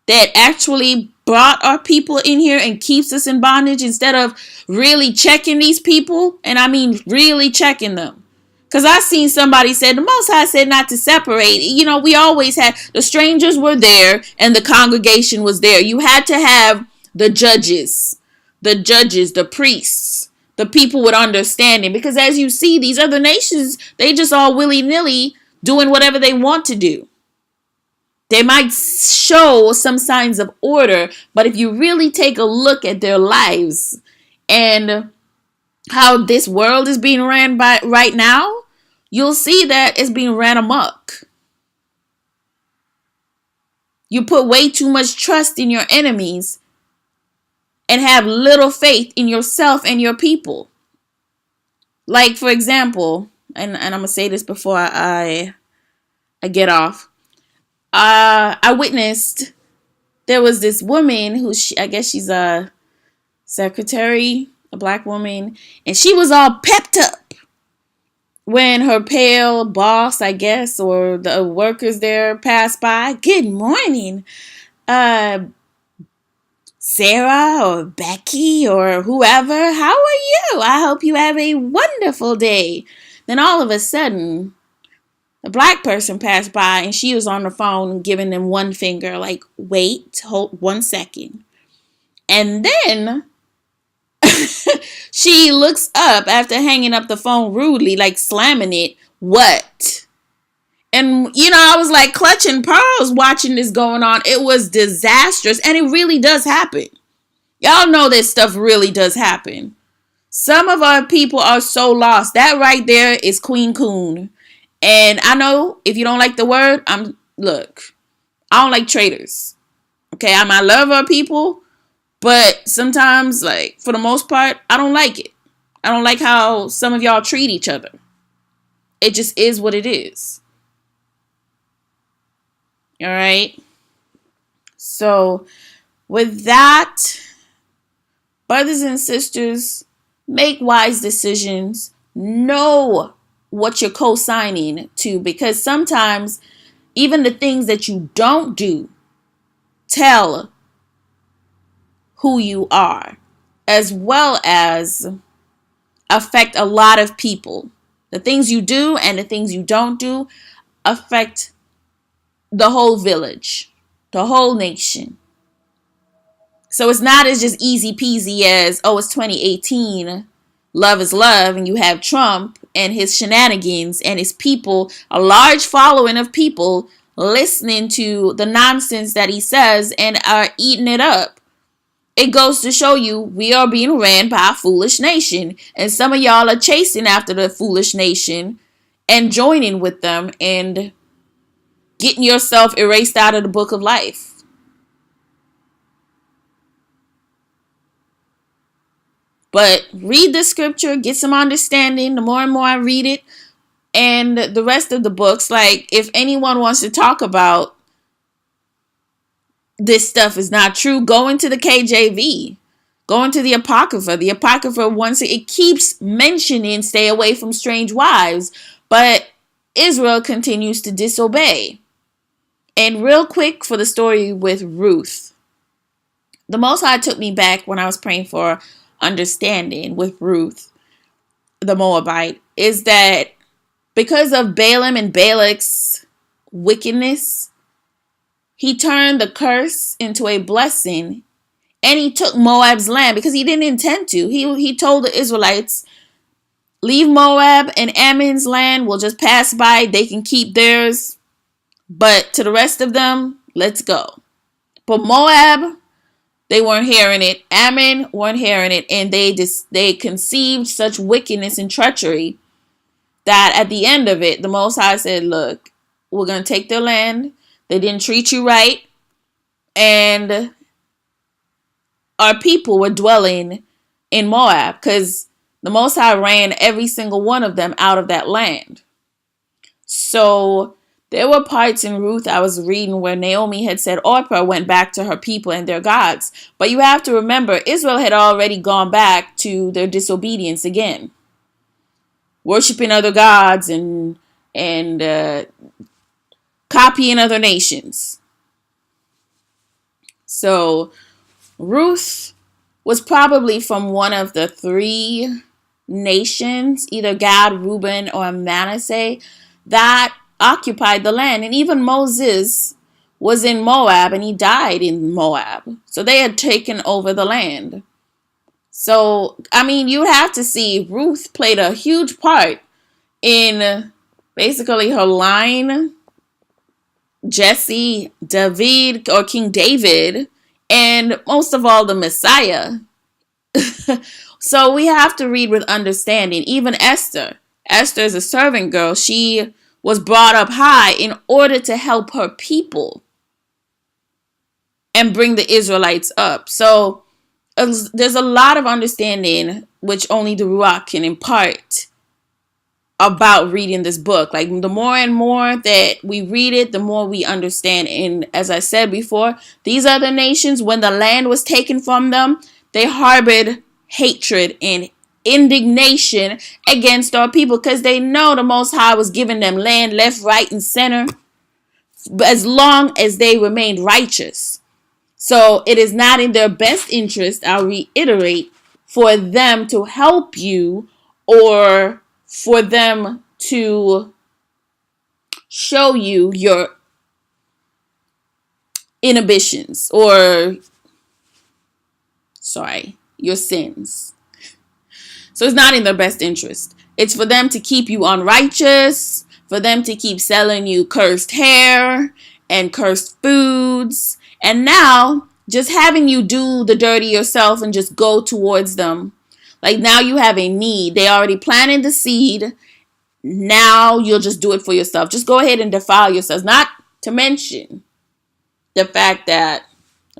that actually brought our people in here and keeps us in bondage instead of really checking these people. And I mean really checking them. Because I seen somebody said, the Most High said not to separate. You know, we always had, the strangers were there and the congregation was there. You had to have the judges, the priests, the people with understanding. Because as you see, these other nations, they just all willy-nilly doing whatever they want to do. They might show some signs of order, but if you really take a look at their lives and how this world is being ran by right now, you'll see that it's being ran amok. You put way too much trust in your enemies and have little faith in yourself and your people. Like, for example, and I'm going to say this before I get off. I witnessed there was this woman who I guess she's a secretary, a black woman, and she was all pepped up when her pale boss, I guess, or the workers there passed by. Good morning, Sarah or Becky or whoever. How are you? I hope you have a wonderful day. Then all of a sudden, a black person passed by and she was on the phone giving them one finger, like, wait, hold 1 second. And then she looks up after hanging up the phone rudely, like slamming it. What? And, you know, I was like clutching pearls watching this going on. It was disastrous. And it really does happen. Y'all know this stuff really does happen. Some of our people are so lost. That right there is Queen Coon. And I know if you don't like the word, look, I don't like traitors. Okay, I love our people, but sometimes, like, for the most part, I don't like it. I don't like how some of y'all treat each other. It just is what it is. All right. So with that, brothers and sisters, make wise decisions. Know what you're co-signing to, because sometimes even the things that you don't do tell who you are, as well as affect a lot of people. The things you do and the things you don't do affect the whole village, the whole nation. So it's not as just easy peasy as, oh, it's 2018, love is love, and you have Trump and his shenanigans and his people, a large following of people listening to the nonsense that he says and are eating it up. It goes to show you we are being ran by a foolish nation. And some of y'all are chasing after the foolish nation and joining with them and getting yourself erased out of the book of life. But read the scripture, get some understanding. The more and more I read it, and the rest of the books, like, if anyone wants to talk about this stuff is not true, go into the KJV. Go into the Apocrypha. The Apocrypha, once it keeps mentioning stay away from strange wives, but Israel continues to disobey. And real quick for the story with Ruth. The Most High took me back when I was praying for understanding with Ruth, the Moabite, is that because of Balaam and Balak's wickedness, he turned the curse into a blessing, and he took Moab's land because he didn't intend to. He told the Israelites, leave Moab and Ammon's land. We'll just pass by. They can keep theirs. But to the rest of them, let's go. But Moab, they weren't hearing it. Ammon weren't hearing it. And they conceived such wickedness and treachery that at the end of it, the Most High said, look, we're going to take their land. They didn't treat you right. And our people were dwelling in Moab because the Most High ran every single one of them out of that land. So There were parts in Ruth I was reading where Naomi had said Orpah went back to her people and their gods. But you have to remember, Israel had already gone back to their disobedience again, worshiping other gods and copying other nations. So Ruth was probably from one of the three nations, either Gad, Reuben, or Manasseh, that occupied the land. And even Moses was in Moab, and he died in Moab. So they had taken over the land. So, I mean, you have to see Ruth played a huge part in basically her line, Jesse, David, or King David, and most of all, the Messiah. So we have to read with understanding. Even Esther. Esther is a servant girl. She was brought up high in order to help her people and bring the Israelites up. So there's a lot of understanding which only the Ruach can impart about reading this book. Like, the more and more that we read it, the more we understand. And as I said before, these other nations, when the land was taken from them, they harbored hatred and indignation against our people because they know the Most High was giving them land left, right, and center as long as they remained righteous. So it is not in their best interest, I'll reiterate, for them to help you or for them to show you your inhibitions or, your sins. So it's not in their best interest. It's for them to keep you unrighteous, for them to keep selling you cursed hair and cursed foods, and now just having you do the dirty yourself and just go towards them. Like, now you have a need. They already planted the seed. Now you'll just do it for yourself. Just go ahead and defile yourselves. Not to mention the fact that,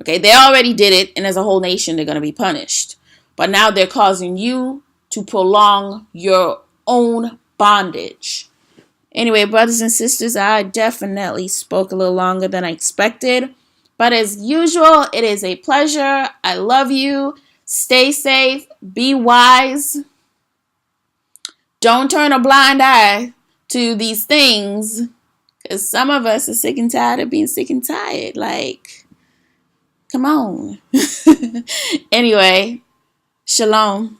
okay, they already did it, and as a whole nation, they're going to be punished. But now they're causing you to prolong your own bondage. Anyway, brothers and sisters, I definitely spoke a little longer than I expected. But as usual, it is a pleasure. I love you. Stay safe. Be wise. Don't turn a blind eye to these things, because some of us are sick and tired of being sick and tired. Like, come on. Anyway, shalom.